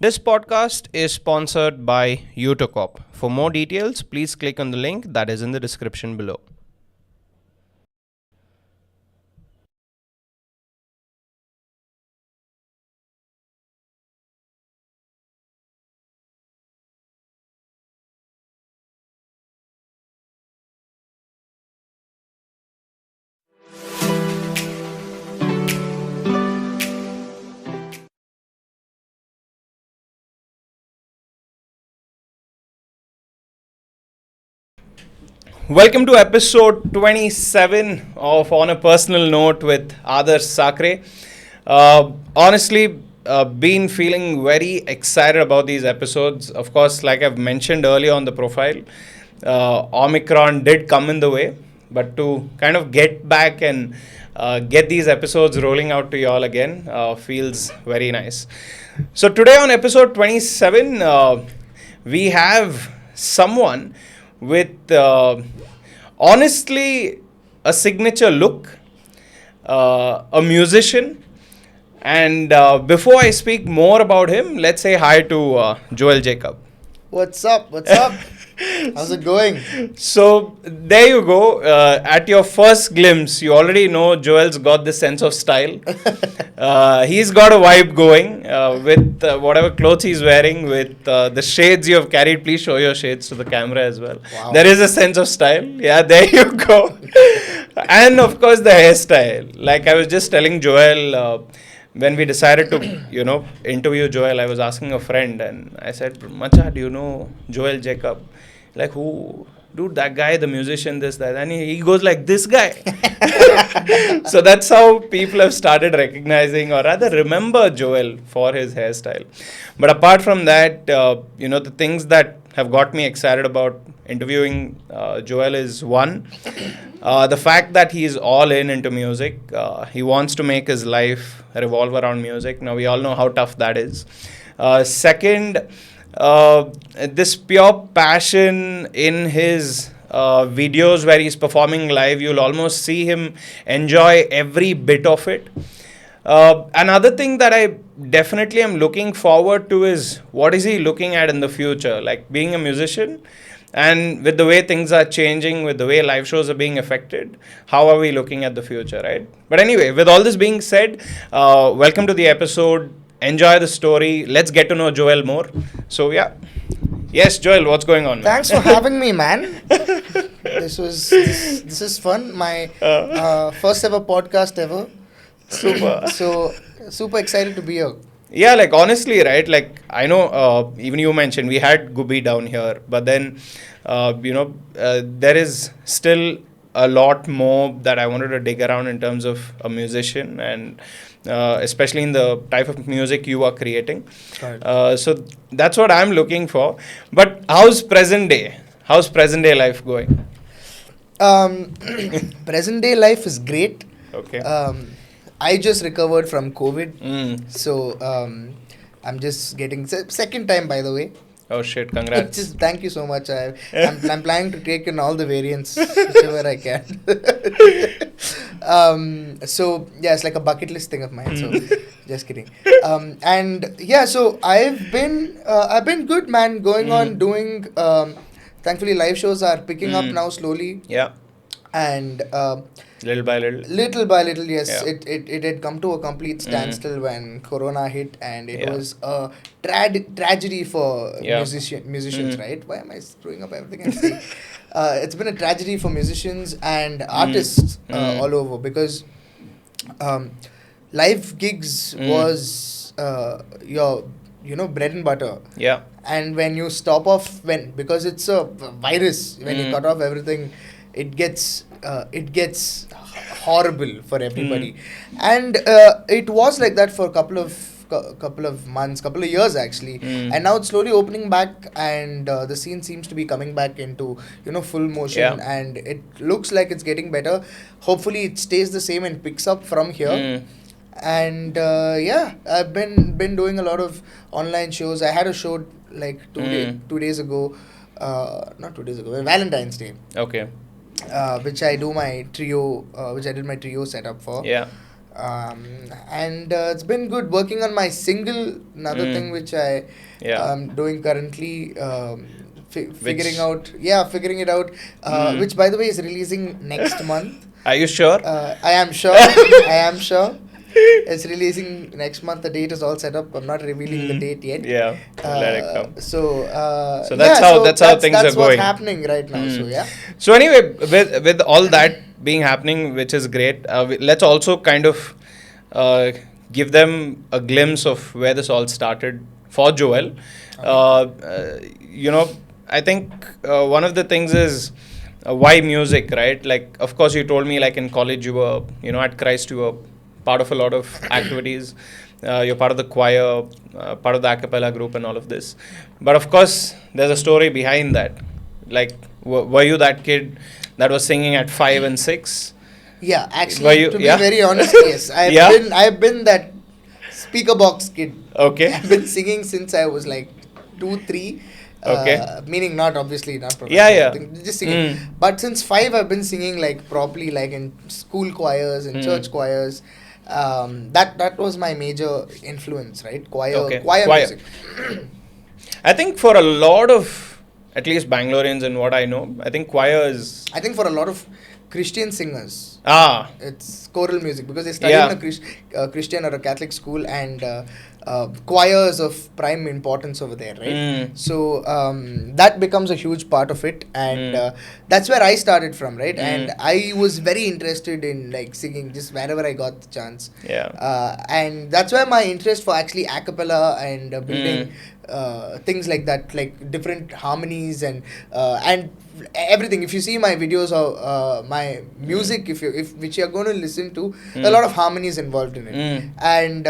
This podcast is sponsored by Utocop. For more details, please click on the link that is in the description below. Welcome to episode 27 of On a Personal Note with Adarsh Sakare. Honestly, been feeling very excited about these episodes. Of course, like I've mentioned earlier on the profile, Omicron did come in the way, but to kind of get back and get these episodes rolling out to you all again feels very nice. So today on episode 27, we have someone with honestly a signature look, a musician. And before I speak more about him, let's say hi to Joel Jacob. What's up? What's up? How's it going? So there you go. At your first glimpse, you already know Joel's got this sense of style. He's got a vibe going with whatever clothes he's wearing, with the shades you have carried. Please show your shades to the camera as well. Wow. There is a sense of style. Yeah, there you go. And of course, the hairstyle. Like I was just telling Joel. When we decided to, interview Joel, I was asking a friend and I said, Macha, do you know Joel Jacob? Like, who? Dude, that guy, the musician, this, that. And he goes like, this guy. So that's how people have started recognizing or rather remember Joel for his hairstyle. But apart from that, the things that have got me excited about interviewing Joel is one, the fact that he's all into music. He wants to make his life revolve around music. Now, we all know how tough that is. Second, this pure passion in his videos where he's performing live, you'll almost see him enjoy every bit of it. Another thing that I definitely am looking forward to is what is he looking at in the future? Like being a musician and with the way things are changing, with the way live shows are being affected, how are we looking at the future, right? But anyway, with all this being said, welcome to the episode. Enjoy the story. Let's get to know Joel more. So, yeah. Yes, Joel, what's going on? Thanks for having me, man. This is fun. My first ever podcast ever. Super. So super excited to be here. Yeah, like honestly, right? Like I know, even you mentioned we had Gubi down here, but then, there is still a lot more that I wanted to dig around in terms of a musician and especially in the type of music you are creating. Right. So that's what I'm looking for. But how's present day? How's present day life going? Present day life is great. Okay. I just recovered from COVID, so I'm just getting second time, by the way. Oh shit! Congrats. Just thank you so much. I'm planning to take in all the variants whichever I can. So yeah, it's like a bucket list thing of mine. So just kidding. And yeah, so I've been good, man. Going on doing. Thankfully, live shows are picking up now slowly. Yeah. And Little by little. Little by little, yes. Yeah. It had come to a complete standstill when Corona hit, and it Yeah. was a tragedy for Yeah. musicians, right? Why am I screwing up everything I'm saying? It's been a tragedy for musicians and artists all over because live gigs was your bread and butter. Yeah. And when you stop off because it's a virus, when you cut off everything, it gets horrible for everybody. And it was like that for a couple of months, couple of years actually. And now it's slowly opening back, and the scene seems to be coming back into full motion. Yeah. And it looks like it's getting better. Hopefully it stays the same and picks up from here. And yeah, I've been doing a lot of online shows. I had a show like 2 days ago, not 2 days ago, Valentine's Day, Okay. which I did my trio setup for. Yeah. And it's been good working on my single. Another thing which I Yeah. am doing currently, figuring Which out. Yeah, figuring it out. Which, by the way, is releasing next month. are you sure? I am sure. I am sure. It's releasing next month. The date is all set up. I'm not revealing the date yet. Yeah. Let it come. So So that's how so that's how things that's are what's going. happening right now. So yeah. So anyway, with all that being happening, which is great, let's also kind of give them a glimpse of where this all started for Joel. You know, I think one of the things is why music, right? Like, of course, you told me like in college you were, at Christ you were part of a lot of activities. You're part of the choir, part of the a cappella group, and all of this. But of course, there's a story behind that. Like, were you that kid that was singing at 5 and 6? Yeah, Were actually, you- to be yeah? very honest, yes, Yeah? I've been that speaker box kid. Okay. I've been singing since I was like 2, 3. Okay. Meaning not obviously not Yeah, professional, yeah. just singing. But since 5, I've been singing like properly, like in school choirs and church choirs. That was my major influence, right? Okay. Choir Choir. music. I think for a lot of, at least Bangaloreans and what I know, I think choir is... I think for a lot of Christian singers, Ah, it's choral music because they study Yeah. in a Christian or a Catholic school, and choirs of prime importance over there, right? So that becomes a huge part of it, and that's where I started from, right? And I was very interested in like singing just wherever I got the chance. yeah. And that's where my interest for actually a cappella and building things like that, like different harmonies and everything. If you see my videos or my music, if which you're going to listen to, a lot of harmonies involved in it, and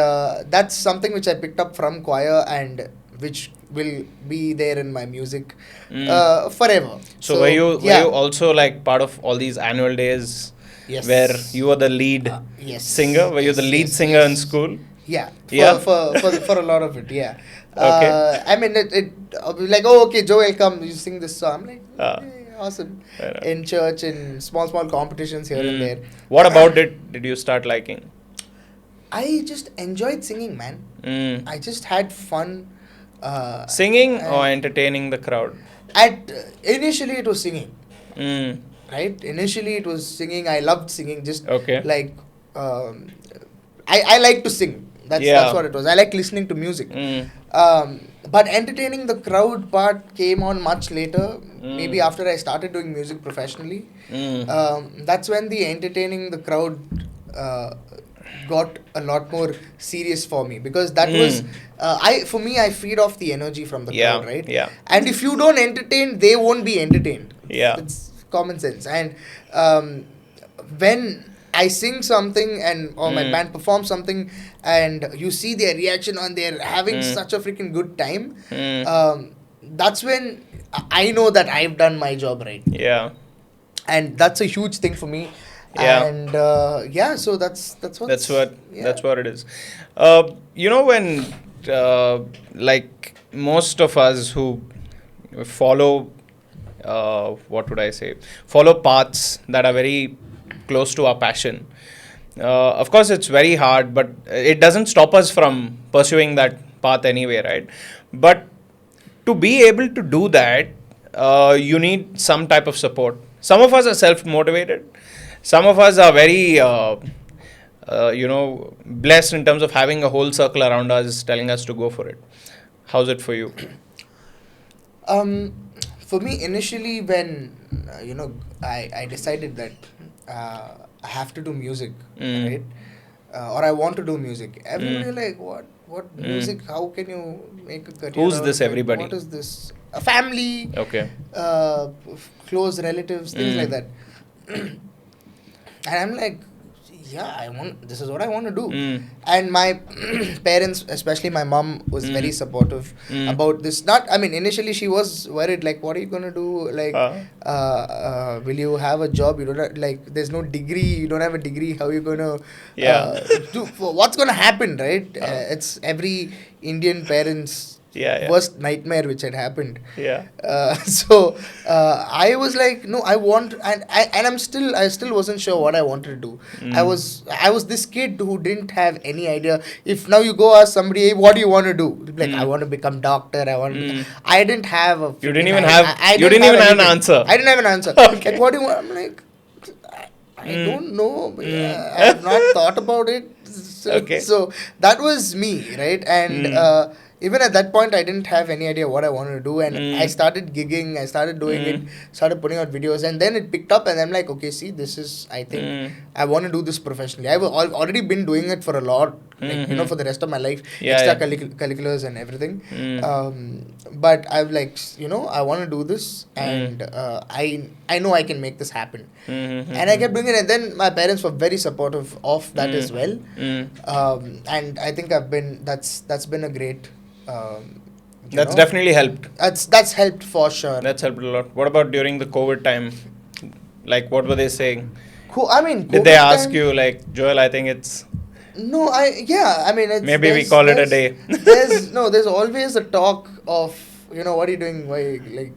that's something which I picked up from choir and which will be there in my music forever. So were you also like part of all these annual days Yes. where you were the lead Yes. singer? Were you the Yes, lead yes, singer in yes. school? Yeah, Yeah. for a lot of it, yeah. Okay. I mean, it like, oh, okay, Joel, come, you sing this song. I'm like, "Hey, awesome. Fair enough. In church, in small competitions here and there. What about it did you start liking? I just enjoyed singing, man. I just had fun. Singing or and entertaining the crowd? Initially, it was singing. Mm. Right? Initially, it was singing. I loved singing. Just Okay. like I like to sing. That's what it was. I like listening to music. But entertaining the crowd part came on much later. Maybe after I started doing music professionally. That's when the entertaining the crowd got a lot more serious for me, because that was for me, I feed off the energy from the crowd, right? Yeah. And if you don't entertain, they won't be entertained. Yeah. It's common sense. And when I sing something and or my band performs something and you see their reaction and they're having such a freaking good time, that's when I know that I've done my job right. Yeah. And that's a huge thing for me. Yeah. And so that's what it is. When like most of us who follow what would I say, follow paths that are very close to our passion, of course it's very hard, but it doesn't stop us from pursuing that path anyway, right? But to be able to do that, you need some type of support. Some of us are self-motivated. Some of us are very, blessed in terms of having a whole circle around us telling us to go for it. How's it for you? For me, initially, when I decided that I have to do music, right? Or I want to do music. Everybody like, what music? How can you make a career? Who's out this of it? everybody? What is this? A family, Okay. close relatives, things like that. And I'm like, this is what I want to do. And my parents, especially my mom, was very supportive about this. Initially she was worried, like, what are you going to do? Like, will you have a job? You don't have, like, there's no degree. You don't have a degree. How are you going to do? What's going to happen, right? It's every Indian parent's Yeah. worst nightmare which had happened. Yeah. So I was like, no, I want, and I still wasn't sure what I wanted to do. I was this kid who didn't have any idea. If now you go ask somebody, hey, what do you want to do? They'll be like, I want to become doctor. I didn't have a. You didn't even freaking have. I You didn't even have an anything. answer. I didn't have an answer. Okay. Like, what do you want? I'm like, I don't know. I have not thought about it. So, Okay. so that was me, right? And even at that point, I didn't have any idea what I wanted to do. And I started gigging. I started doing it. Started putting out videos, and then it picked up. And I'm like, okay, see, this is. I think I want to do this professionally. I've already been doing it for a lot, like, for the rest of my life, extracurriculars and everything. But I've like, I want to do this, and I know I can make this happen. And I kept doing it, and then my parents were very supportive of that as well. And I think that's been a great. That's definitely helped. That's helped for sure. That's helped a lot. What about during the COVID time? Like, what were they saying? I mean, did they ask you, like, Joel, I think it's... No, I mean, it's, maybe we call it a day. There's always a talk of, what are you doing? Why, like,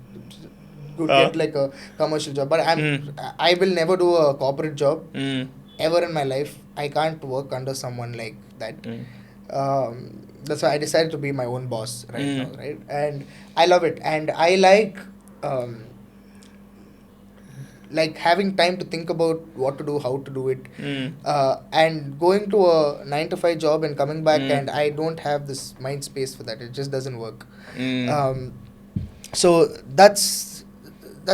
could get like a commercial job. But I will never do a corporate job ever in my life. I can't work under someone like that. That's why I decided to be my own boss right now, right? And I love it. And I like having time to think about what to do, how to do it, and going to a 9 to 5 job and coming back, and I don't have this mind space for that. It just doesn't work. So that's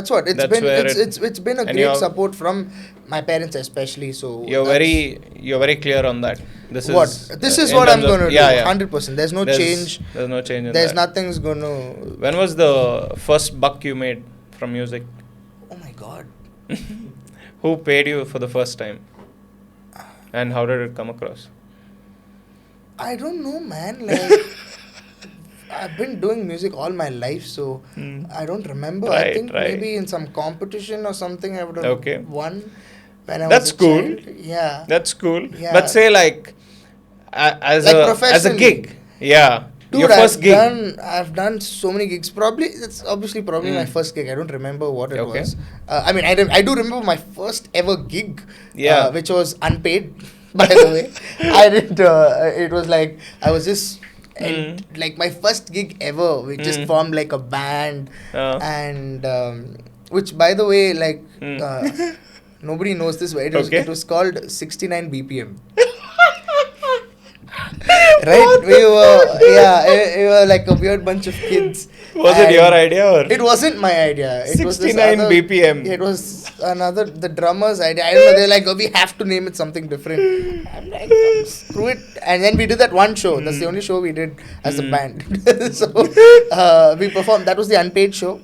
what it's been. It's been a great support from my parents, especially. So you're very clear on that. This is what I'm going to do. 100%. There's no change. There's no change in There's that. nothing's going to. When was the first buck you made from music? Oh my God. Who paid you for the first time? And how did it come across? I don't know, man. Like, I've been doing music all my life, so I don't remember. I think maybe in some competition or something I would have won when I was a child. Yeah. That's cool. Yeah. But say like as a gig. Yeah. Dude, your first gig. I've done so many gigs. It's obviously my first gig. I don't remember what it was. I mean, I do remember my first ever gig, which was unpaid, by the way. I didn't. It was like I was just like my first gig ever. We just formed like a band, and which, by the way, like nobody knows this, but it was called 69 BPM. Right? We were like a weird bunch of kids. Was it your idea or? It wasn't my idea. It 69 BPM. It was the drummer's idea. I don't know. They're like, we have to name it something different. I'm like, screw it. And then we did that one show. That's the only show we did as a band. So we performed. That was the unpaid show.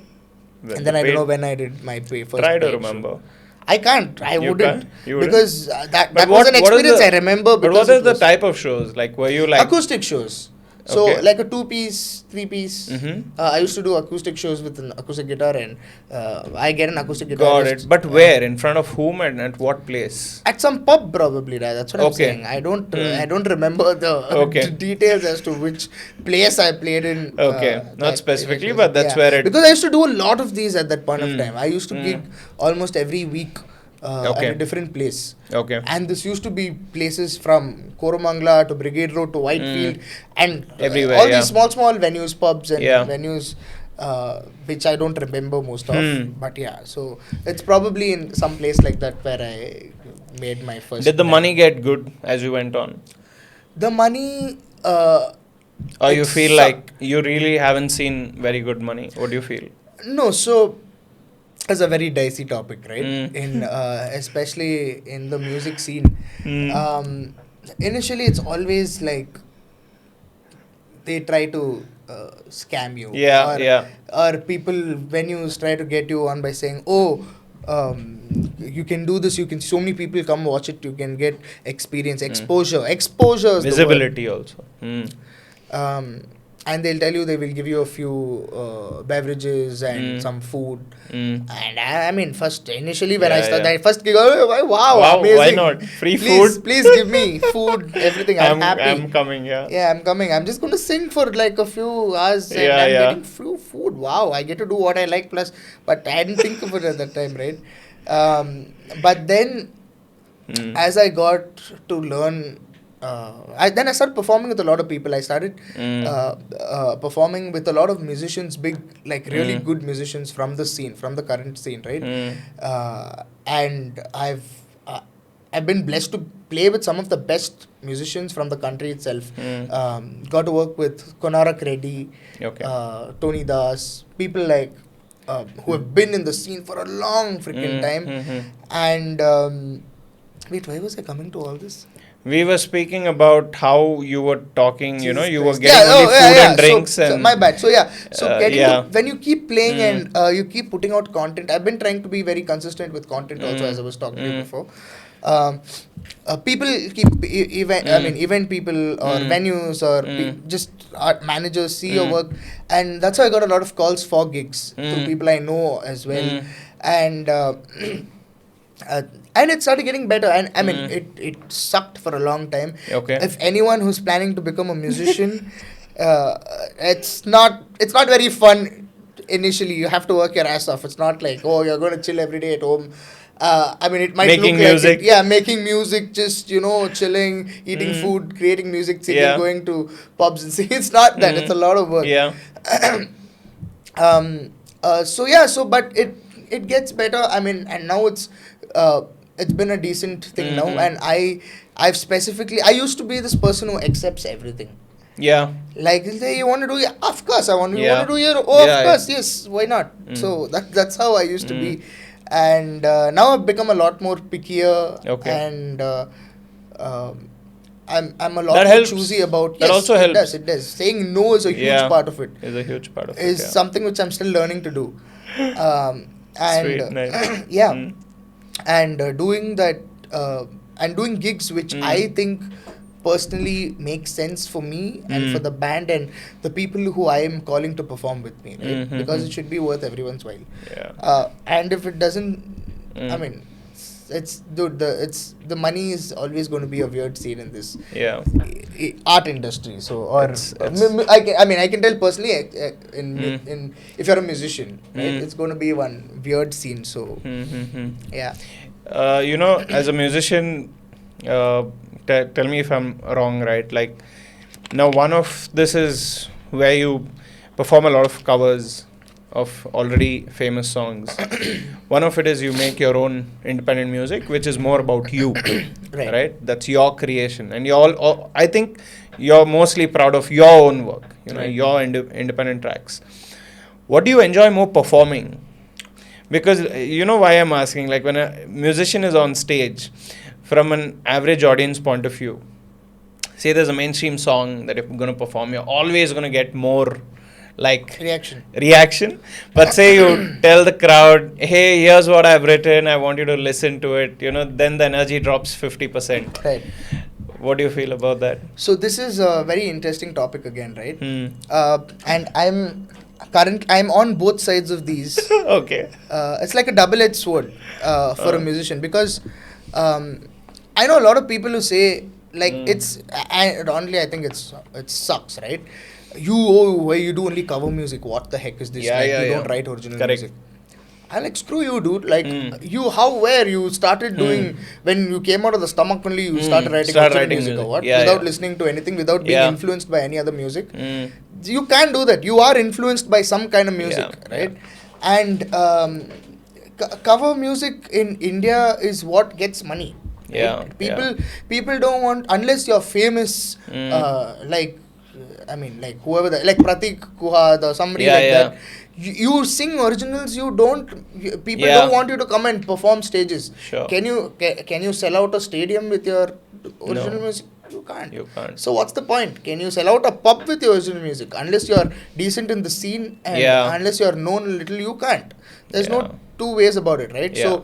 And then I don't know when I did my first. Try to remember. Show. I can't. I wouldn't. You wouldn't? Because that was an experience I remember. But what is the type of shows? Like, were you like... Acoustic shows. So, like a 2-piece, 3-piece. I used to do acoustic shows with an acoustic guitar, and I get an acoustic guitar. Got it. But where? In front of whom and at what place? At some pub, probably. That's what I'm saying. I don't remember the details as to which place I played in. Not specifically, but that's where it... Because I used to do a lot of these at that point of time. I used to gig almost every week. At a different place. And this used to be places from Koramangala to Brigade Road to Whitefield and everywhere. All these small venues, pubs and venues, which I don't remember most of. But yeah, so it's probably in some place like that where I made my first. Did the money get good as you went on? The money. Or you feel like you really haven't seen very good money? What do you feel? No, so. It's a very dicey topic, right? In especially in the music scene. Initially, it's always like they try to scam you. Or people, venues try to get you on by saying, you can do this. So many people come watch it. You can get experience, exposure. Exposure is visibility also. and they'll tell you they will give you a few beverages and some food. And I mean, first initially when I started that first gig, wow, amazing! Why not? Free please, food? please give me food, everything. I'm happy. I'm coming. Yeah, I'm coming. I'm just going to sing for like a few hours and I'm getting free food. Wow, I get to do what I like plus. But I didn't think of it at that time, right? But then, as I got to learn, then I started performing with a lot of people. I started performing with a lot of musicians, big, like really good musicians from the scene, from the current scene, right? And I've been blessed to play with some of the best musicians from the country itself. Got to work with Konarak Reddy, Tony Das, people like who have been in the scene for a long freaking time. And wait, why was I coming to all this? We were speaking about how you were talking, you were getting only food and drinks. So my bad. When you keep playing and you keep putting out content, I've been trying to be very consistent with content also, as I was talking to you before. People keep event people or venues or just art managers see your work, and that's how I got a lot of calls for gigs through people I know as well, and it started getting better. And I mean, it sucked for a long time. If anyone who's planning to become a musician, it's not very fun initially. You have to work your ass off. It's not like, oh, you're going to chill every day at home. I mean, it might making look music. like making music, just chilling, eating food, creating music, singing, going to pubs and singing. It's not that. It's a lot of work. But it gets better. I mean, and now it's been a decent thing now. And I used to be this person who accepts everything. Like, hey, you want to do? Yeah, of course I want to. You want to do your? Oh, of course, yes. Why not? So that's how I used to be. And now I've become a lot more pickier, and I'm a lot more choosy about. That also helps. It does. Saying no is a huge part of it. Is a huge part of it. Is something which I'm still learning to do. Sweet, nice. And doing that and doing gigs which I think personally makes sense for me and for the band and the people who I am calling to perform with me, right? Because it should be worth everyone's while. And if it doesn't, I mean, the money is always going to be a weird scene in this art industry. So, I can tell personally, in if you're a musician, right, it's going to be one weird scene. So, as a musician, tell me if I'm wrong, right? Like, now one of this is where you perform a lot of covers of already famous songs. One of it is you make your own independent music, which is more about you, right? That's your creation, and I think you're mostly proud of your own work, your independent tracks. What do you enjoy more performing? Because why I'm asking, like, when a musician is on stage, from an average audience point of view, say there's a mainstream song that you're going to perform, you're always going to get more like reaction. But say you tell the crowd, hey, here's what I've written, I want you to listen to it, then the energy drops 50%. Right. What do you feel about that? So this is a very interesting topic again, right? And I'm on both sides of these. It's like a double-edged sword for a musician, because I know a lot of people who say, like, I think it sucks, right? You do only cover music. What the heck is this? You don't write original music. I'm like, screw you, dude. Like, you started doing, when you came out of the stomach only, you started writing music or what? Without listening to anything, without being influenced by any other music. You can't do that. You are influenced by some kind of music, right? And cover music in India is what gets money. People don't want, unless you're famous, like whoever like Pratik Kuhad or somebody that. You sing originals. People don't want you to come and perform stages. Can you sell out a stadium with your original music? You can't. So what's the point? Can you sell out a pub with your original music? Unless you're decent in the scene and unless you're known a little, you can't. There's no two ways about it, right? So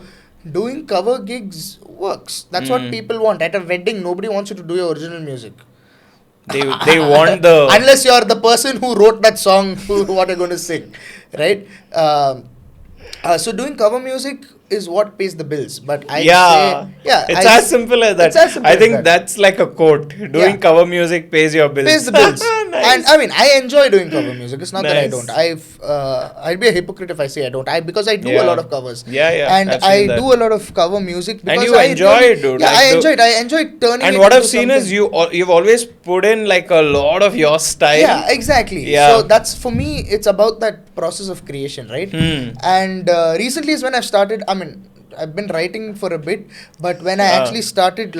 doing cover gigs works. That's what people want. At a wedding, nobody wants you to do your original music. They want the unless you're the person who wrote that song, what you're going to sing, right? So doing cover music is what pays the bills. But I yeah, say, yeah, it's as simple as that. It's as simple I as think that. that's like a quote. Doing Yeah. cover music pays your bills. Pays the bills. Nice. And I mean, I enjoy doing cover music. It's not that I Nice. don't. I'd be a hypocrite if I say I don't. Because I do a Yeah. lot of covers. Yeah, yeah, And I've I seen that. do a lot of cover music because you I enjoy it, dude. Yeah, Like I enjoy it. I enjoy turning And it what I've into seen is something. you've always put in like a lot of your style. Yeah, exactly. Yeah. So that's, for me, it's about that process of creation, right? And recently is when I've started. I mean, I've been writing for a bit, but when I actually started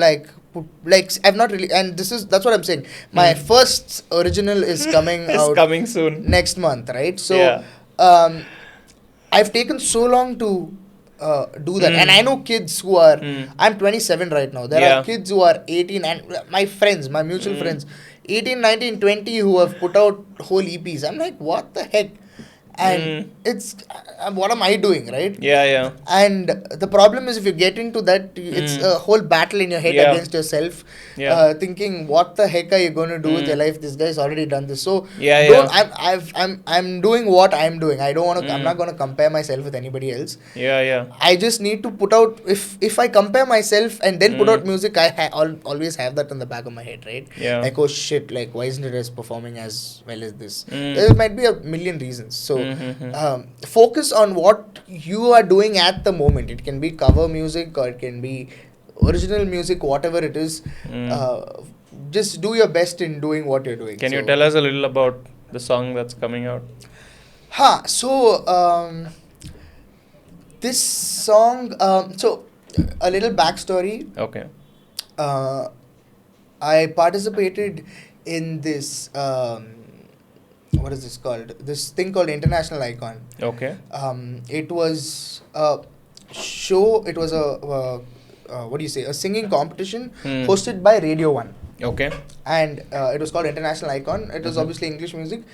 I've not really, and that's what I'm saying. My first original is coming It's out coming soon. next month, right? So Yeah. I've taken so long to do that, and I know kids who are. I'm 27 right now. There Yeah. are kids who are 18, and my friends, my mutual friends, 18, 19, 20, who have put out whole EPs. I'm like, what the heck? And it's what am I doing, right? Yeah, yeah. And the problem is, if you get into that, it's a whole battle in your head Yeah. against yourself, Yeah. thinking, what the heck are you going to do with your life? This guy's already done this. So Yeah, don't. yeah. I'm doing what I'm doing. I don't want to. I'm not going to compare myself with anybody else. Yeah, yeah. I just need to put out. If I compare myself and then put out music, I always have that in the back of my head, right? Yeah. Like, oh shit! Like, why isn't it as performing as well as this? There might be a million reasons. So focus on what you are doing at the moment. It can be cover music or it can be original music, whatever it is. Just do your best in doing what you're doing. Can you tell us a little about the song that's coming out? So this song, so a little backstory. Okay. I participated in this what is this called? This thing called International Icon. Okay. It was a show. It was a what do you say? A singing competition hosted by Radio 1. Okay. And it was called International Icon. It was obviously English music.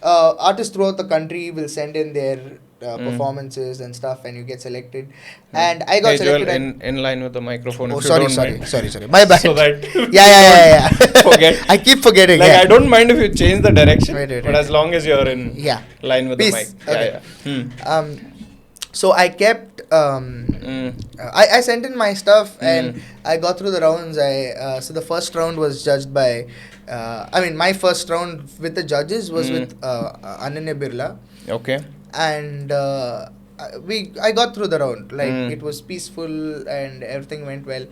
Artists throughout the country will send in their performances and stuff, and you get selected. And I got selected. Joel, in line with the microphone. Oh, if you sorry, don't sorry, mind. sorry. My bad. So that Yeah. forget. I keep forgetting. Like, yeah. I don't mind if you change the direction, Wait. but as long as you're in Yeah. line with Peace. the mic. Okay. Yeah. So I kept. I sent in my stuff and I got through the rounds. So the first round was judged by. My first round with the judges was with Ananya Birla. Okay. And I got through the round. Like, it was peaceful and everything went well.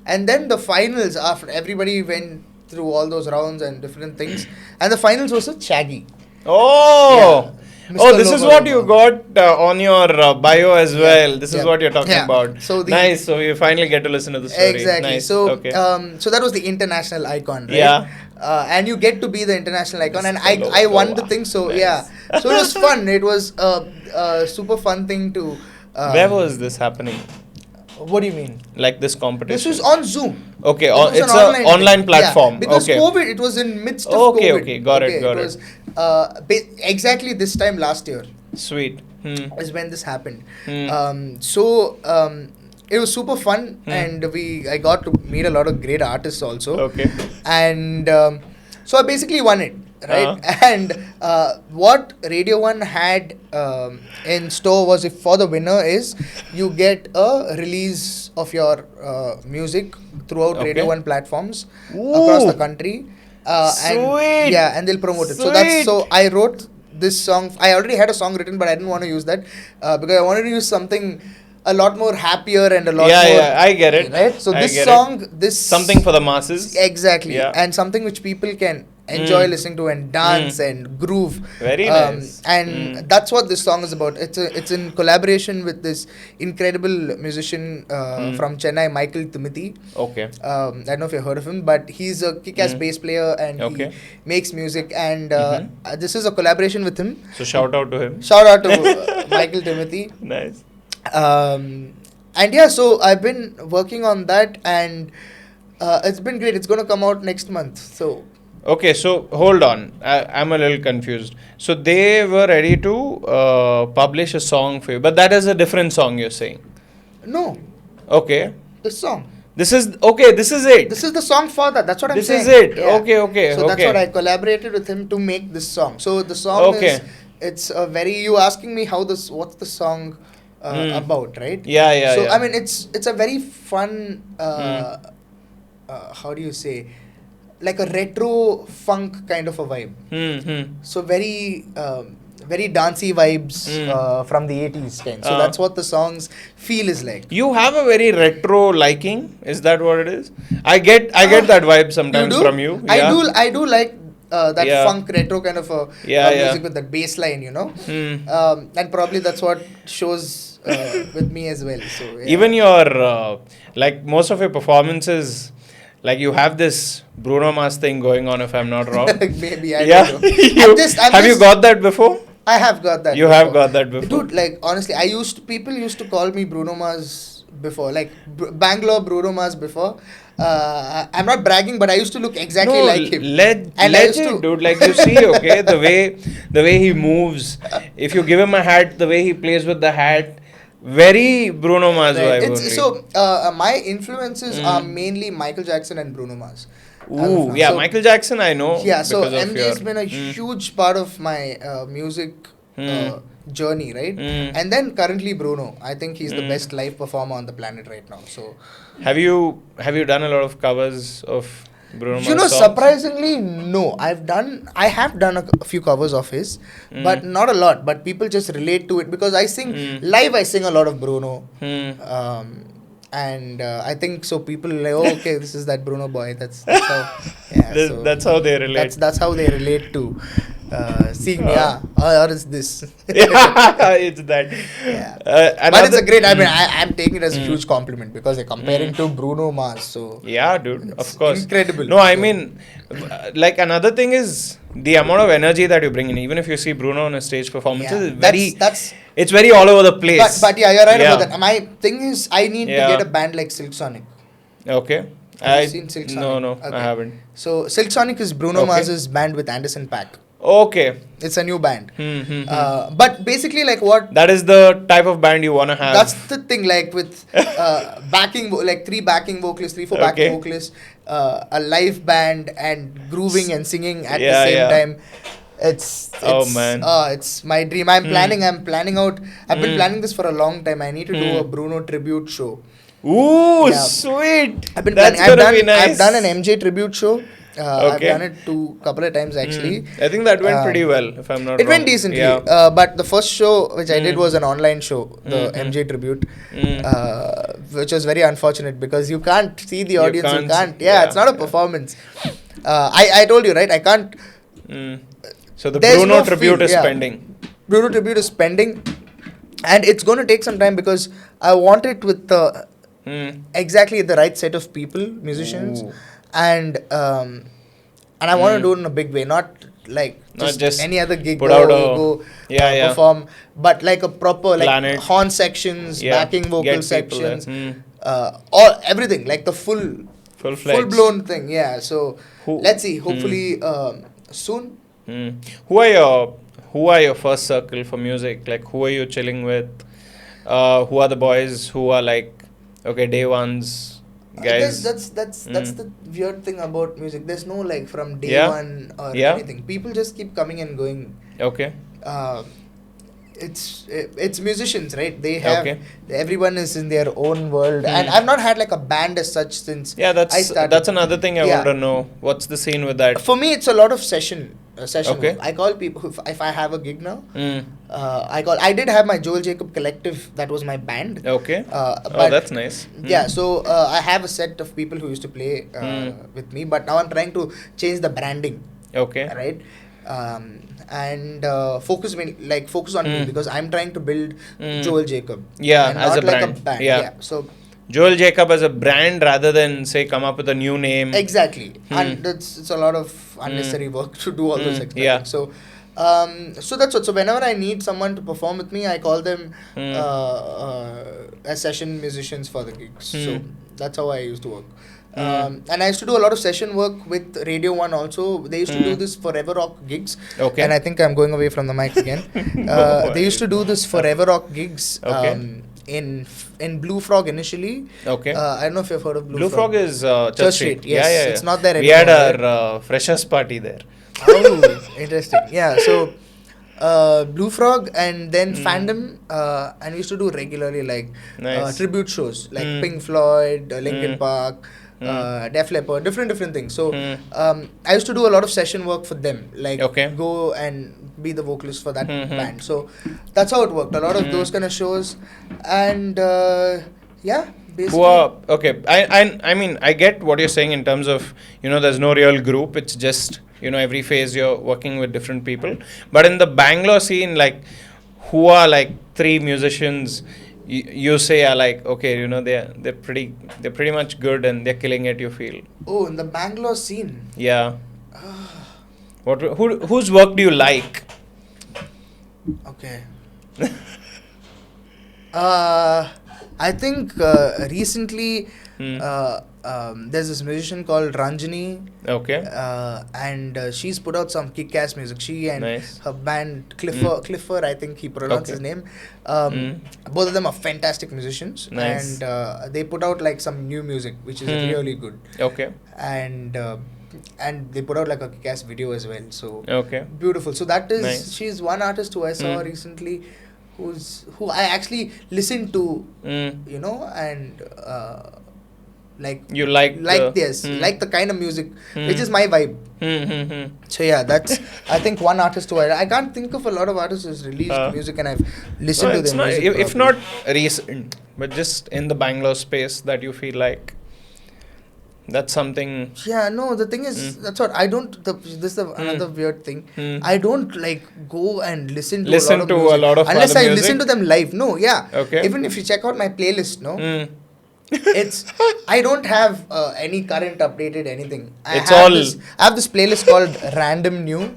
And then the finals, after everybody went through all those rounds and different things, and the finals was with Shaggy. Oh. Yeah. Oh, Mr. this is Lobo what you got on your bio as well. This is Yeah. what you're talking Yeah. about. So nice. So you finally get to listen to the story. Exactly. Nice. So, okay. so that was the international icon, right? Yeah. And you get to be the international icon, and Mr. I won Lobo. the thing. So Nice. yeah, so it was fun. It was a super fun thing to. Where was this happening? What do you mean? Like this competition? This was on Zoom. Okay, It was it's an an online thing. platform. Yeah, because okay. COVID, it was in midst of Okay, COVID. okay, got it. It was exactly this time last year Sweet. is when this happened. Hmm. It was super fun, and I got to meet a lot of great artists also. Okay. And so I basically won it, right? And what Radio 1 had in store was, if for the winner is, you get a release of your music throughout Radio 1 platforms across the country. Sweet. And they'll promote it. Sweet. So I wrote this song. I already had a song written, but I didn't want to use that because I wanted to use something a lot more happier and a lot more. Yeah, I get it. Right? So I this get song, it. Something for the masses. Exactly. Yeah. And something which people can enjoy listening to and dance and groove. Very nice. And that's what this song is about. It's in collaboration with this incredible musician from Chennai, Michael Timothy. Okay. I don't know if you've heard of him, but he's a kick-ass bass player and he makes music. And this is a collaboration with him. So shout out to him. Shout out to Michael Timothy. Nice. And yeah, so I've been working on that, and it's been great. It's going to come out next month. So Okay, so hold on. I'm a little confused. So they were ready to publish a song for you, but that is a different song you're saying. no, Okay. this song. This is okay. This is it. This is the song for that. That's what I'm This saying. is it. Yeah. Okay, okay, So that's okay. what I collaborated with him to make this song. So the song Okay. is, it's a very, you asking me what's the song about, right? Yeah, yeah, So yeah. I mean, it's a very fun. How do you say? Like a retro funk kind of a vibe. So very dancey vibes from the 80s kind. So that's what the songs feel is like. You have a very retro liking. Is that what it is? I get that vibe sometimes from you. Yeah. I do like that Yeah. funk retro kind of a music with that bass line, and probably that's what shows with me as well. So yeah. Even your like most of your performances, like you have this Bruno Mars thing going on, if I'm not wrong. Maybe I Yeah. don't know. Have you got that before? I have got that. You have got that before. Dude, like honestly, people used to call me Bruno Mars before, like Bangalore Bruno Mars before. I'm not bragging, but I used to look exactly like him. And I used Legend, to- dude. Like you see, okay, the way he moves. If you give him a hat, the way he plays with the hat, very Bruno Mars Right. vibe. only. So my influences are mainly Michael Jackson and Bruno Mars. Ooh, yeah, So- Michael Jackson, I know. Yeah, so because of MJ has your- been a huge part of my music journey, right? And then currently Bruno. I think he's the best live performer on the planet right now. So Have you done a lot of covers of Bruno Mars? you know, songs? surprisingly, no. I have done a few covers of his, but not a lot. But people just relate to it because I sing live. I sing a lot of Bruno. And I think so. People are like, oh, okay, this is that Bruno boy. That's how. Yeah, so That's how they relate. that's how they relate to seeing me. Or is this? Yeah, it's that. Yeah. Another, But it's a great. I mean, I'm taking it as a huge compliment because they're comparing to Bruno Mars. So Yeah, dude. Of course. incredible. No, I So- mean, like another thing is the amount of energy that you bring in. Even if you see Bruno on a stage performance, Yeah, it's very. that's. It's very all over the place. But yeah, you're right Yeah. about that. My thing is, I need to Yeah. get a band like Silk Sonic. Okay. Have you seen Silk No, Sonic? no, Okay. I haven't. So Silk Sonic is Bruno Okay. Mars's band with Anderson .Paak. Okay. It's a new band. Hmm. But basically, like what? That is the type of band you wanna have. That's the thing. Like with like three backing vocalists, 4 backing Okay. vocalists, a live band, and grooving and singing at the Yeah, same yeah. time. It's Oh, man. it's my dream. I'm planning out. I've been planning this for a long time. I need to do a Bruno tribute show. Ooh, Yeah. sweet. I've been That's planning. gonna be nice. I've done an MJ tribute show. I've Okay. done it couple of times actually. I think that went pretty Um, well, if I'm not It wrong. went decently, Yeah. but the first show which I did was an online show, the MJ tribute, which was very unfortunate because you can't see the audience. You can't. Yeah, it's not a performance. I told you, right? I can't. So the There's Bruno no tribute feel, is yeah. pending. Bruno tribute is pending, and it's going to take some time because I want it with the exactly the right set of people, musicians, Ooh. and I want to do it in a big way, not like Not just any other gig. put out a- Yeah. perform, but like a proper Plan it. horn sections, Yeah, backing vocal get people there. sections, all everything like the full Full-fledged. blown thing. Yeah. So Who- let's see. Hopefully soon. Who are your first circle for music? Like who are you chilling with? Who are the boys who are like okay day ones guys? That's the weird thing about music. There's no like from day Yeah. one or Yeah. anything. People just keep coming and going. Okay. It's musicians, right? They have Okay. everyone is in their own world, and I've not had like a band as such since Yeah, I started. that's another thing I Yeah. want to know. What's the scene with that? For me, it's a lot of session. Okay. Work. I call people if I have a gig now. Mm. I did have my Joel Jacob Collective. That was my band. Okay. But Oh, that's nice. Yeah, so I have a set of people who used to play with me, but now I'm trying to change the branding, Okay. right? And focus on me because I'm trying to build Joel Jacob. Yeah, and as not a like brand. a band. Yeah. So Joel Jacob as a brand rather than say come up with a new name. exactly, and it's a lot of unnecessary work to do all those extra Yeah. things. So. So that's what. So whenever I need someone to perform with me, I call them as session musicians for the gigs. So that's how I used to work. And I used to do a lot of session work with Radio 1 also. They used to do this Forever Rock gigs. Okay. And I think I'm going away from the mic again. They used to do this Forever Rock gigs. Okay. in Blue Frog initially. Okay. I don't know if you've heard of Blue Frog is Church Church Street. Street. Yes, Yeah. it's not there We had anymore, our freshers party there. Oh, interesting. Yeah, so Blue Frog and then Fandom, and we used to do regularly like Nice. tribute shows like Mm. Pink Floyd, Linkin Mm. Park, Def Leppard, different things. So Mm. I used to do a lot of session work for them, like Okay. go and be the vocalist for that Mhm. band. So that's how it worked. A lot of those kind of shows, and yeah, basically. Who are okay? I mean I get what you're saying in terms of there's no real group. It's just every phase you're working with different people. But in the Bangalore scene, like who are like three musicians you say are like okay, they're pretty much good and they're killing it. You feel Oh, in the Bangalore scene. yeah. Whose work do you like? Okay. I think recently there's this musician called Ranjini, Okay. and she's put out some kick-ass music. She and Nice. her band Clifford, I think he pronounced Okay. his name. Both of them are fantastic musicians, Nice. and they put out like some new music, which is really good. Okay. And they put out like a kick-ass video as well. So Okay. beautiful. So that is Nice. she's one artist who I saw recently, who I actually listened to, and like You like this, like the kind of music which is my vibe. So yeah, that's I think one artist who I can't think of a lot of artists who's released music and I've listened to it's their not, music. if not recent, but just in the Bangalore space that you feel like that's something. Yeah, no, the thing is, that's what I don't. This is another weird thing. I don't like go and listen to A lot of unless other I music? listen to them live. No, yeah. Okay. Even if you check out my playlist, no, it's I don't have any current updated anything. I have this playlist called Random New,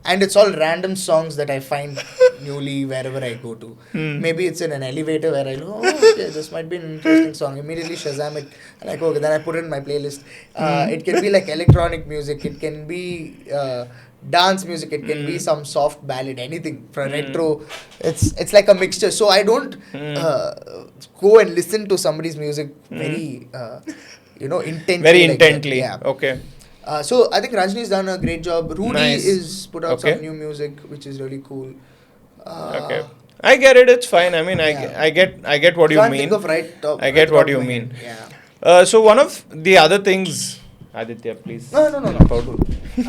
and it's all random songs that I find newly wherever I go to. Maybe it's in an elevator where I go, oh, okay, this might be an interesting song. Immediately Shazam it, and I go, okay, then I put it in my playlist. It can be like electronic music, it can be dance music, it can be some soft ballad, anything for retro. It's like a mixture. So I don't go and listen to somebody's music very intently. Very like that. intently. Yeah. Okay. So I think Rajni's done a great job. Rudy Nice. is put out Okay. some new music, which is really cool. Okay. I get it. It's fine. I mean, I get what you Can't mean. think of I get what you mean. Yeah. So one of the other things, Aditya, please. No.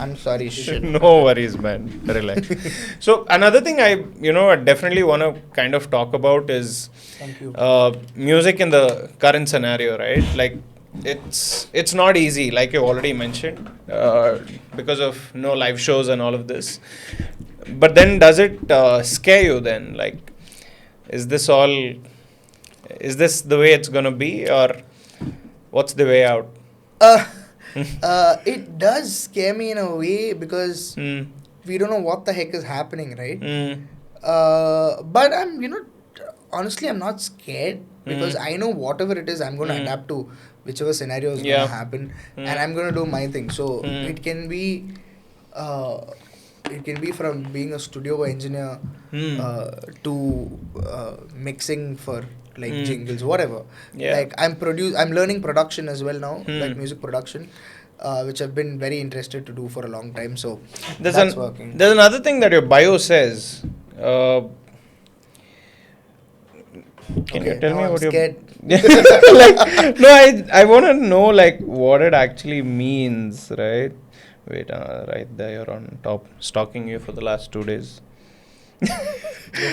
I'm sorry. Shit. No worries, man. Relax. So another thing I definitely want to kind of talk about is Thank you. music in the current scenario, right? Like it's not easy, like you already mentioned, because of no live shows and all of this. But then does it scare you then? Like, is this the way it's gonna be, or what's the way out? It does scare me in a way because we don't know what the heck is happening, right? But I'm, honestly, I'm not scared because I know whatever it is, I'm going to adapt to whichever scenario is going to happen, and I'm going to do my thing. So it can be from being a studio engineer to mixing for like jingles, whatever. Yeah. Like I'm learning production as well now, like music production, which I've been very interested to do for a long time. So that's working. There's another thing that your bio says. Can you tell me I'm what scared. No, I want to know like what it actually means, right? Wait, right there, you're on top, stalking you for the last 2 days. Go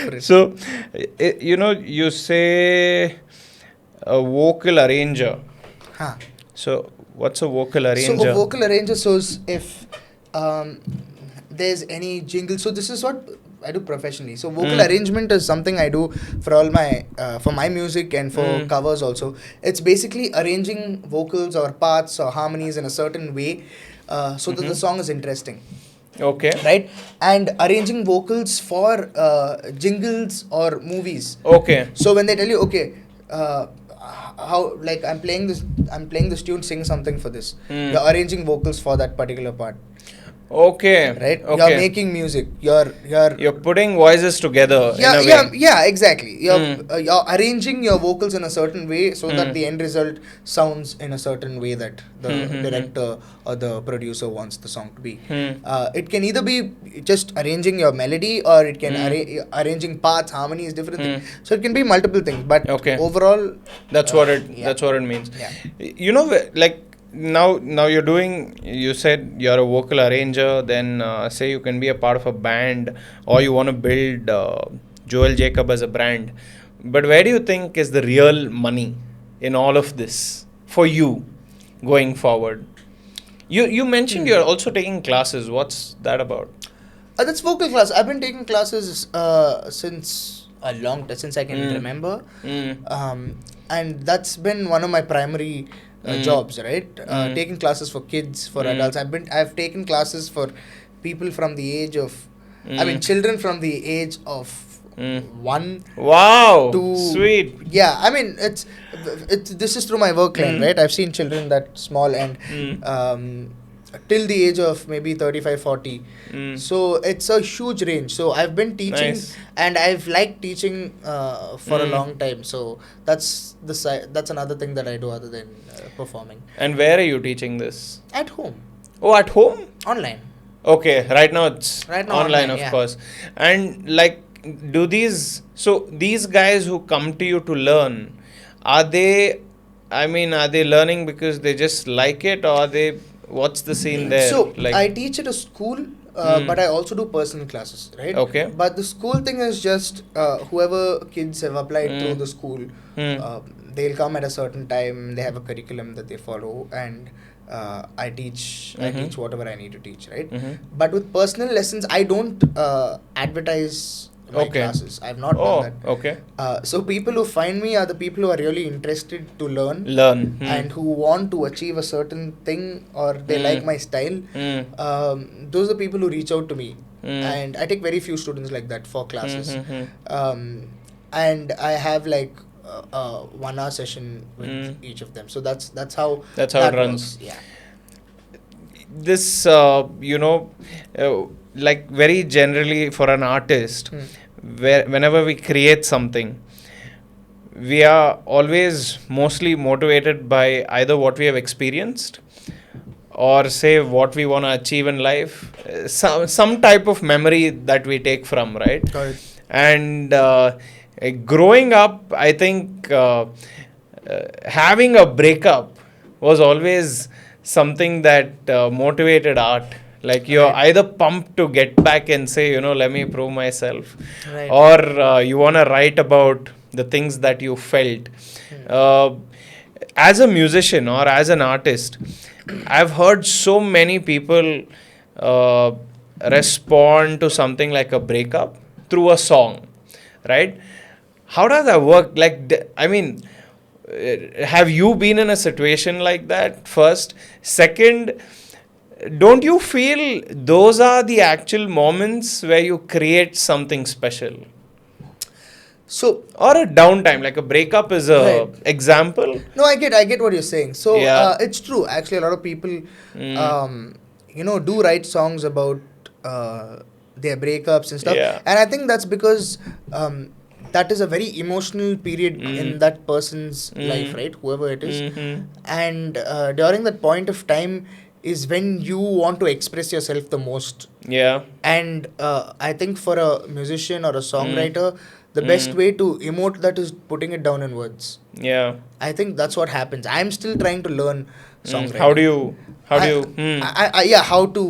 for it. So, you say a vocal arranger. Huh. So, what's a vocal arranger? So a vocal arranger, so if there's any jingle, so this is what I do professionally. So vocal arrangement is something I do for all my for my music and for covers also. It's basically arranging vocals or parts or harmonies in a certain way so that the song is interesting. Okay. Right? And arranging vocals for jingles or movies. Okay. So when they tell you, okay, how, like I'm playing this tune, sing something for this. You're arranging vocals for that particular part. Okay. right? You're Okay. making music. You're Putting voices together in a way. yeah, exactly. You're arranging your vocals in a certain way so that the end result sounds in a certain way that the director or the producer wants the song to be. It can either be just arranging your melody, or it can arranging parts, harmonies, different things. So it can be multiple things, but Okay. overall, That's what it means. Yeah. You know, like now you're doing. You said you're a vocal arranger. Then say you can be a part of a band, or you want to build Joel Jacob as a brand. But where do you think is the real money in all of this for you going forward? You mentioned you're also taking classes. What's that about? That's vocal class. I've been taking classes since a long time, since I can remember. And that's been one of my primary jobs, right? Taking classes for kids, for adults. I've taken classes for people from the age of, children from the age of 1. Wow, To sweet. Yeah, it's this is through my work line, right? I've seen children that small, and till the age of maybe 35, 40. So it's a huge range. So I've been teaching, Nice. and I've liked teaching for a long time. So that's that's another thing that I do other than performing. And where are you teaching this? At home, Oh, at home? online. Okay, right now it's Right now online, online, of yeah. course. And like, these guys who come to you to learn, are they learning because they just like it, or what's the scene there? So Like, I teach at a school, but I also do personal classes, right? Okay. But the school thing is just whoever kids have applied through the school, they'll come at a certain time. They have a curriculum that they follow, and I teach whatever I need to teach, right? But with personal lessons, I don't advertise my Okay. classes. I've not oh, done that. okay. So people who find me are the people who are really interested to learn Learn. and who want to achieve a certain thing, or they like my style. Those are the people who reach out to me, and I take very few students like that for classes. And I have like a 1 hour session with each of them. So that's how That's how it runs. works. Yeah. This, like very generally for an artist, whenever we create something, we are always mostly motivated by either what we have experienced, or say what we want to achieve in life, some type of memory that we take from, right? Got it. And growing up, I think having a breakup was always something that motivated art. Like, you're either pumped to get back and say, let me prove myself, Right. or you want to write about the things that you felt. As a musician or as an artist, I've heard so many people respond to something like a breakup through a song, right? How does that work? Like, have you been in a situation like that? First. Second, don't you feel those are the actual moments where you create something special? So Or a downtime, like a breakup is a Right. example. no, I get what you're saying. So Yeah. it's true. Actually, a lot of people, do write songs about their breakups and stuff. Yeah. And I think that's because that is a very emotional period in that person's life, right? Whoever it is. And during that point of time is when you want to express yourself the most. Yeah. And I think for a musician or a songwriter, the best way to emote that is putting it down in words. Yeah. I think that's what happens. I'm still trying to learn songwriting. How do you? How to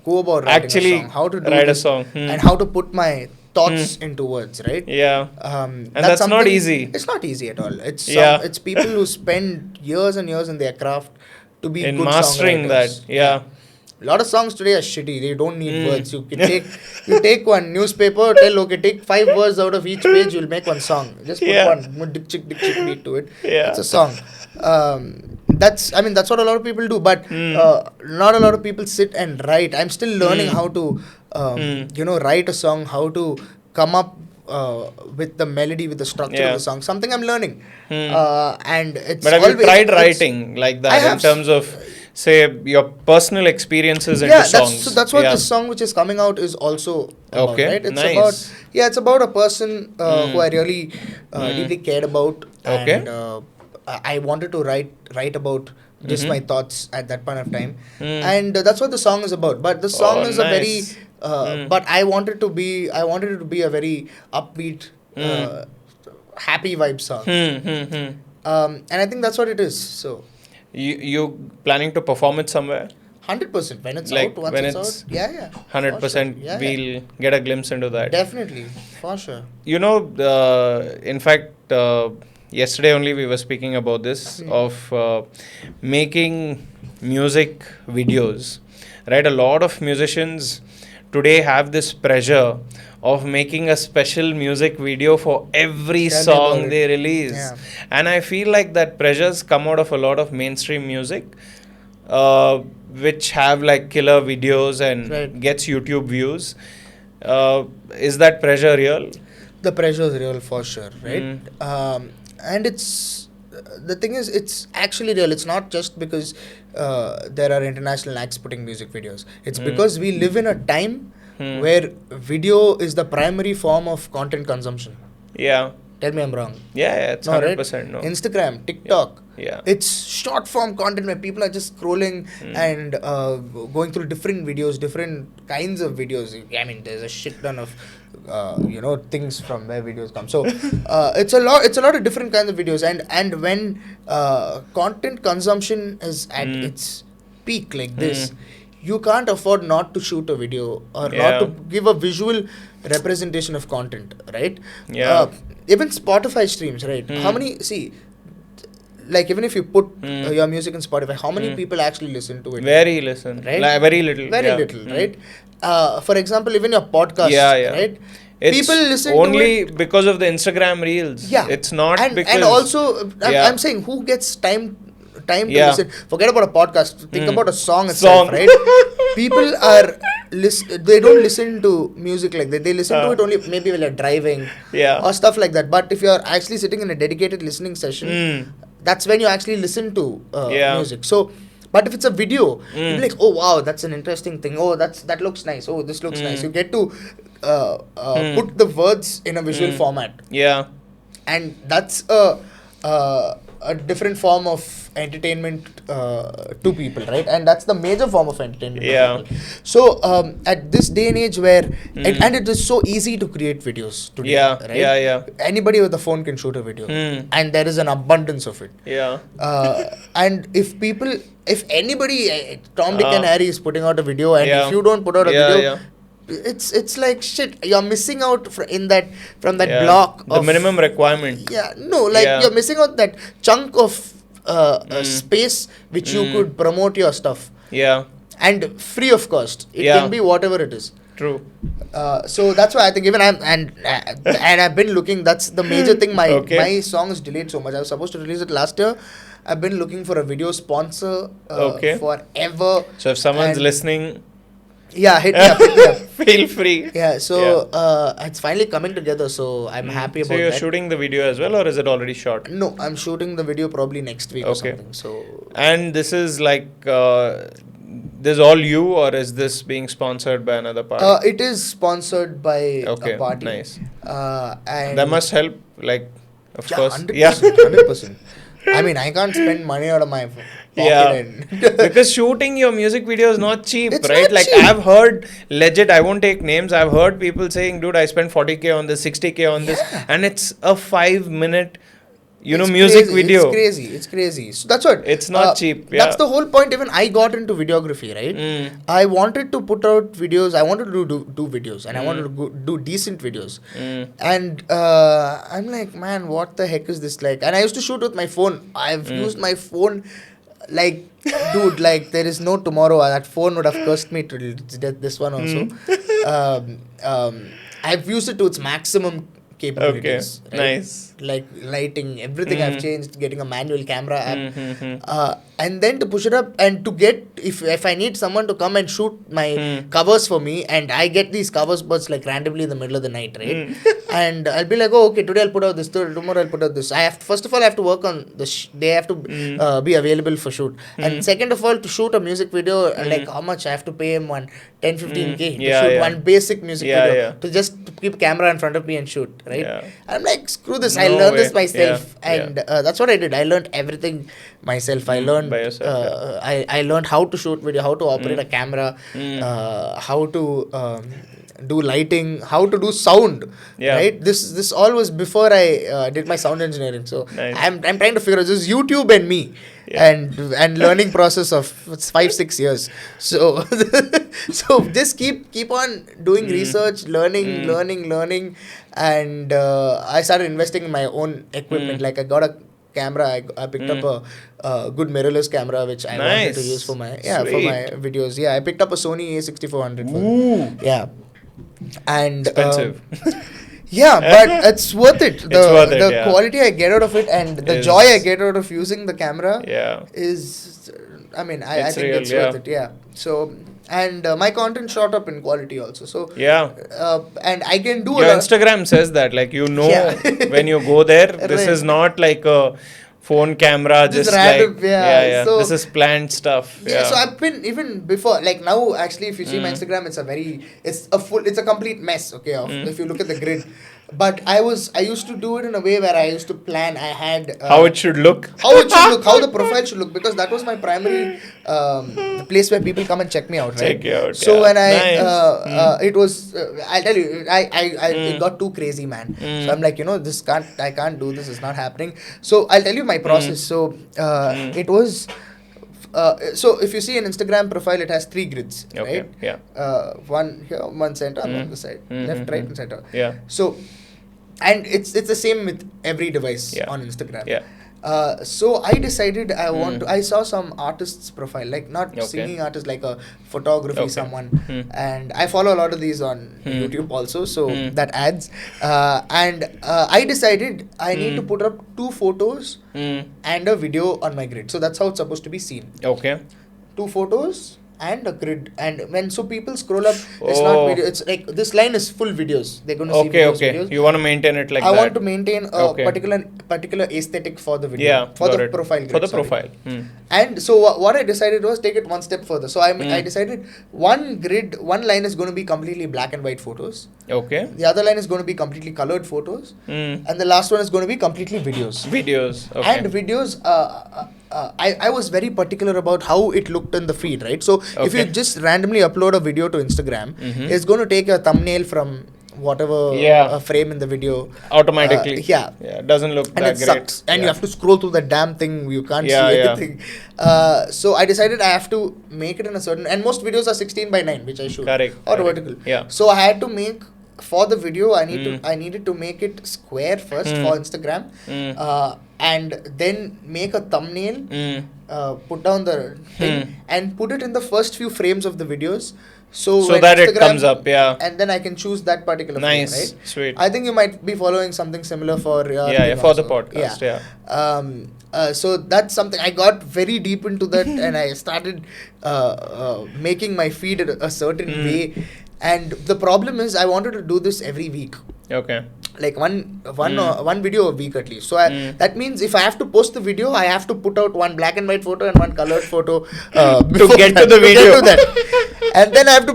go about writing Actually a song, how to do write a this, song. and how to put my thoughts into words, right? Yeah. And that's not easy. It's not easy at all. It's Yeah. it's people who spend years and years in their craft to be In good mastering songwriters. that. Yeah. A lot of songs today are shitty. They don't need words. You can take one newspaper, take 5 words out of each page, you'll make one song. Just put one dick chick beat to it. Yeah. It's a song. That's what a lot of people do, but not a lot of people sit and write. I'm still learning how to write a song, how to come up with the melody, with the structure of the song. Something I'm learning. And it's But have you always- tried it's- writing like I that in have terms of say your personal experiences into Yeah, songs. that's what Yeah. this song which is coming out is also about, Okay, right? It's nice. it's about a person who I really deeply cared about, Okay. and I wanted to write about just my thoughts at that point of time, and that's what the song is about. But the song Oh, is a very nice. but I wanted it to be a very upbeat, happy vibe song, and I think that's what it is. So You planning to perform it somewhere? 100% when it's Like out, once when it's it's out, yeah, 100%, for sure. Yeah, we'll get a glimpse into that. definitely, for sure. You know, in fact, yesterday only we were speaking about this of making music videos, right? A lot of musicians today have this pressure of making a special music video for every Tell me about song it. they release. Yeah. And I feel like that pressures come out of a lot of mainstream music, which have like killer videos and Right. gets YouTube views. Is that pressure real? The pressure is real for sure, right? Mm. And it's the thing is, it's actually real. It's not just because there are international acts putting music videos. It's because we live in a time where video is the primary form of content consumption. Yeah. Tell me I'm wrong. Yeah, it's No, right? 100% no. Instagram, TikTok. Yeah. It's short form content where people are just scrolling and going through different videos, different kinds of videos. I mean, there's a shit ton of things from where videos come. So it's a lot of different kinds of videos, and when content consumption is at its peak like this, you can't afford not to shoot a video or Yeah. not to give a visual representation of content, right? Yeah. Even Spotify streams, right? How many, see, like even if you put your music in Spotify, how many people actually listen to it? Very listen. Right? Like, very little. Very yeah. little, right? For example, even your podcast, Yeah. right? It's People listen only to it. because of the Instagram reels. Yeah. It's not and, because. And also, Yeah. I'm saying, who gets time to Yeah. listen? Forget about a podcast. Think about a song itself, Song. right? People are they don't listen to music like that. They listen to it only maybe while they're driving, Yeah. or stuff like that. But if you're actually sitting in a dedicated listening session, that's when you actually listen to Yeah. music. So, but if it's a video, you'll be like, oh wow, that's an interesting thing. Oh, that looks nice. Oh, this looks nice. You get to put the words in a visual format, Yeah. and that's a different form of entertainment to people, right? And that's the major form of entertainment to Yeah. people. So at this day and age where and it is so easy to create videos today, Yeah. right? Yeah. Anybody with a phone can shoot a video, and there is an abundance of it. Yeah. And if anybody, Tom, Dick, and Harry is putting out a video, and Yeah. if you don't put out a Yeah, video, yeah. it's like shit. You're missing out from that Yeah. block. The of, minimum requirement. Yeah, no, like Yeah. you're missing out that chunk of space which you could promote your stuff, Yeah. and free of cost. It Yeah. can be whatever it is. True. So that's why I think even and I've been looking. That's the major thing. Okay. My song is delayed so much. I was supposed to release it last year. I've been looking for a video sponsor Okay. forever. So if someone's And- listening, Yeah, hit me up. Hit me up. feel free. Yeah, so it's finally coming together. So I'm happy about So you're that. shooting the video as well, or is it already shot? No, I'm shooting the video probably next week or Okay. something. So And this is like, this is all you, or is this being sponsored by another party? it is sponsored by Okay, a party. nice. And That must help, like, of yeah, course. 100%, Yeah. 100%. I mean, I can't spend money out of my pocket. Yeah. And Because shooting your music video is not cheap, It's right? not Like, cheap. I've heard, legit, I won't take names, I've heard people saying, dude, I spent 40K on this, 60K on this, and it's a 5-minute, It's music crazy, video. It's crazy. So that's what. It's not cheap, yeah. That's the whole point. Even I got into videography, right? I wanted to put out videos. I wanted to do videos, and I wanted to do decent videos. And I'm like, man, what the heck is this like? And I used to shoot with my phone. I've used my phone, like, dude, like there is no tomorrow. That phone would have cursed me to death. This one also. I've used it to its maximum capabilities. Okay, right? nice. Like lighting, everything I've changed, getting a manual camera app. and then to push it up and to get, if I need someone to come and shoot my covers for me, and I get these covers buds like randomly in the middle of the night, right? And I'll be like, oh, okay, today I'll put out this, tomorrow I'll put out this. First of all, I have to work on they have to be available for shoot. And second of all, to shoot a music video, like how much I have to pay him 10-15K to shoot one basic music video, to just to keep camera in front of me and shoot, right? I'm like, screw this, I'll learn this myself. And that's what I did. I learned everything myself. I learned by yourself, I learned how to shoot video, how to operate a camera, how to do lighting, how to do sound, right? This all was before I did my sound engineering. So I'm trying to figure out this YouTube and me, and learning process of 5-6 years. So so just keep on doing research, learning, and I started investing in my own equipment. Like I got a camera. I picked up a good mirrorless camera which I wanted to use for my videos. Yeah, I picked up a Sony A6400. Yeah, and expensive. yeah, but it's worth it. The quality I get out of it and the joy I get out of using the camera is, I mean, I think it's worth it. Yeah. So, and my content shot up in quality also. So and I can do your Instagram says that, like, when you go there, this is not like a phone camera, just random, like so, this is planned stuff. So I've been, even before, like now actually, if you see my Instagram, it's a complete mess, okay, if you look at the grid. But I used to do it in a way where I used to plan. I had how it should look, how the profile should look, because that was my primary place where people come and check me out, right? Check you out. So when it was, I'll tell you, it got too crazy, man. So I'm like, I can't do this. It's not happening. So I'll tell you my process. So it was. So if you see an Instagram profile, it has 3 grids, right? One here, one center, and on the side, left, right, and center. So, and it's the same with every device on Instagram. So I decided I saw some artist's profile, like not singing artist, like a photography someone, and I follow a lot of these on YouTube also, so that adds. And I decided I need to put up 2 photos and a video on my grid. So that's how it's supposed to be seen. 2 photos and a grid, and when people scroll up, it's not video, it's like this line is full videos. They're going to see videos. You want to maintain it like that. I want to maintain a particular aesthetic for the video, for the profile grid, for the profile. And so what I decided was take it one step further. So I decided one line is going to be completely black and white photos. The other line is going to be completely colored photos. And the last one is going to be completely videos. And videos, I was very particular about how it looked in the feed, right? So if you just randomly upload a video to Instagram, it's going to take a thumbnail from whatever frame in the video automatically. It doesn't look that great. Sucks. And you have to scroll through the damn thing. You can't see anything. So I decided I have to make it in a certain, and most videos are 16:9, which I shoot. Or vertical. So I had to make, for the video, I needed to make it square first for Instagram, and then make a thumbnail, put down the thing, and put it in the first few frames of the videos. So that Instagram, it comes up, and then I can choose that particular frame, right? Sweet. I think you might be following something similar for for also. the podcast. So that's something I got very deep into that, and I started making my feed a certain way. And the problem is, I wanted to do this every week. Like one video a week at least. So that means if I have to post the video, I have to put out one black and white photo and one colored photo to get to the video. And then I have to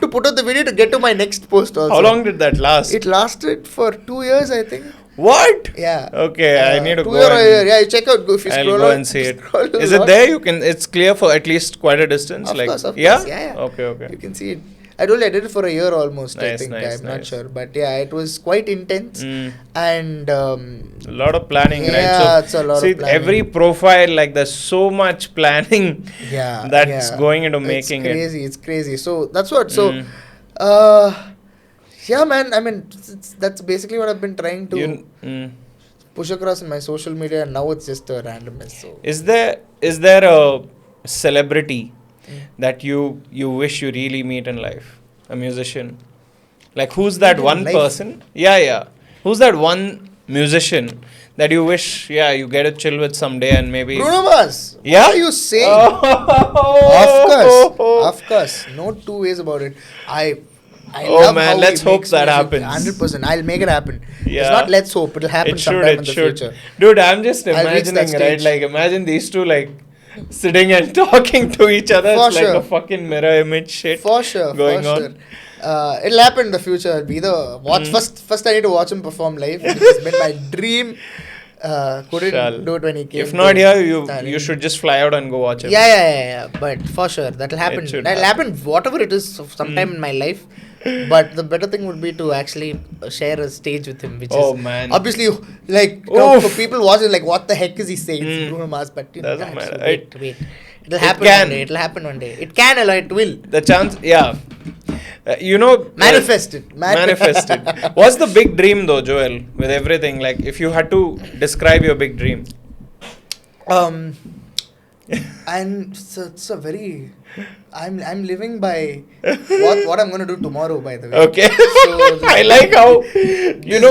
put out the video to get to my next post also. How long did that last? It lasted for 2 years, I think. What? Yeah. Okay, I need to go. You check out. If you I'll scroll go and see it. Is it there? It's clear for at least quite a distance. Of course. Yeah. Okay. You can see it. I did it for a year almost. I think I'm not sure, but it was quite intense and a lot of planning, right? Yeah, it's a lot of planning. Every profile, like, there's so much planning that's going into making it. It's crazy. So that's what. So, man. I mean, that's basically what I've been trying to push across in my social media, and now it's just a randomness. So, is there a celebrity that you wish you really meet in life? A musician, like, who's that one person? Who's that one musician that you wish, you get to chill with someday and maybe. Bruno Mars. Yeah? What are you saying? Of course. No two ways about it. I love how let's he hope makes that music. happens. 100%. I'll make it happen. Yeah. It's not let's hope. It'll happen sometime in the future. Dude, I'm just I'll reach that imagining, right? stage. Like, imagine these two, like, sitting and talking to each other. For It's sure. like a fucking mirror image shit For sure. going for on. Sure. It'll happen in the future. I'll be the watch first. I need to watch him perform live. Which has been my dream. Couldn't do it when he came. If not to here, you Thailand. should just fly out and go watch him. Yeah. But for sure, that'll happen. should That'll happen. Whatever it is, sometime in my life. But the better thing would be to actually share a stage with him, which is man. obviously like Oof. for people watching, like, what the heck is he saying? It's Bruno Mars, but you know, Doesn't so matter. wait. It'll happen can. one day. It'll happen one day. It can, or it will. The chance, Manifest it. Manifest it. What's the big dream though, Joel? With everything, like, if you had to describe your big dream. And so it's a very. I'm living by what I'm gonna do tomorrow. By the way. Okay. So I like how,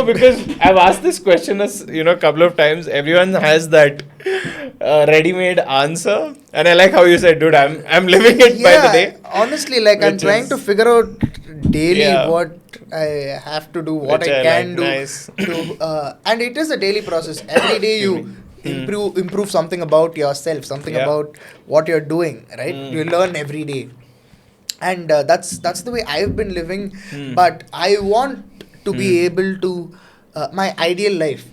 because I've asked this question a couple of times. Everyone has that ready-made answer, and I like how you said, "Dude, I'm living it by the day." Honestly, like, I'm Which trying is- to figure out daily Yeah. what I have to do, what Which I I can like. do. Nice. And it is a daily process. Every day you improve something about yourself, something about what you're doing, right? You learn every day. And that's the way I've been living. But I want to be able to, my ideal life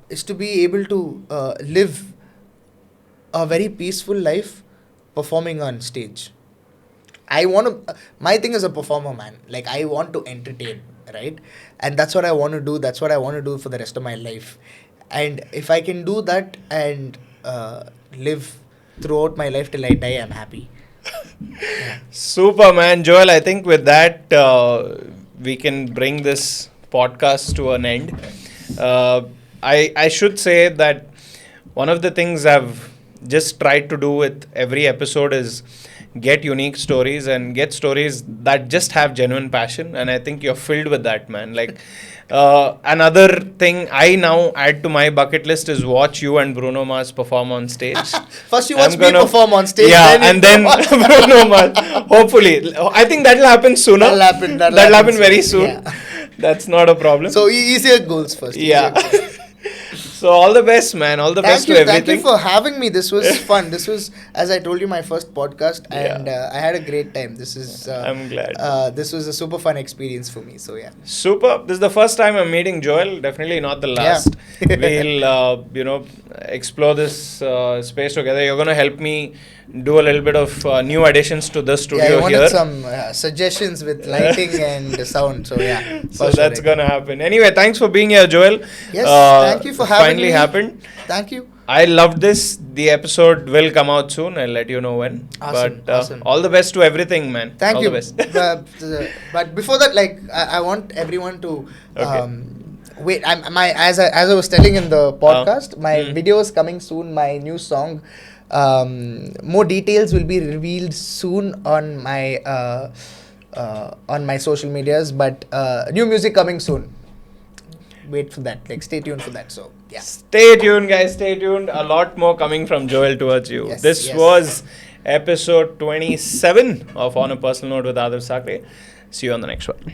is to be able to live a very peaceful life performing on stage. I want to, my thing is a performer, man. Like, I want to entertain, right? And that's what I want to do. That's what I want to do for the rest of my life. And if I can do that and live throughout my life till I die, I'm happy. Super, man. Joel, I think with that, we can bring this podcast to an end. I should say that one of the things I've just tried to do with every episode is get unique stories and get stories that just have genuine passion. And I think you're filled with that, man. Like, another thing I now add to my bucket list is watch you and Bruno Mars perform on stage. First you watch me perform on stage. Yeah, then and then Bruno Mars. Hopefully. I think that'll happen sooner. That'll happen very soon. Yeah. That's not a problem. So easier goals first. Yeah. So all the best, man. All the best to everything. Thank you for having me. This was fun. This was, as I told you, my first podcast, and I had a great time. This is. I'm glad. This was a super fun experience for me. So yeah. Super. This is the first time I'm meeting Joel. Definitely not the last. Yeah. We'll, explore this space together. You're gonna help me do a little bit of new additions to the studio I wanted here. some suggestions with lighting and sound. So yeah. So that's gonna happen. Anyway, thanks for being here, Joel. Yes. Thank you for having me. Finally happened. Thank you. I loved this. The episode will come out soon. I'll let you know when. Awesome, But awesome. all the best to everything, man. Thank all you. The best. But before that, like, I want everyone to Okay. wait. As I was telling in the podcast, my video is coming soon. My new song. More details will be revealed soon on my social medias. But new music coming soon. Wait for that. Like, stay tuned for that. So yeah. Stay tuned, guys. Stay tuned. A lot more coming from Joel towards you. Yes, This yes. was episode 27 of On a Personal Note with Adarsh Sakare. See you on the next one.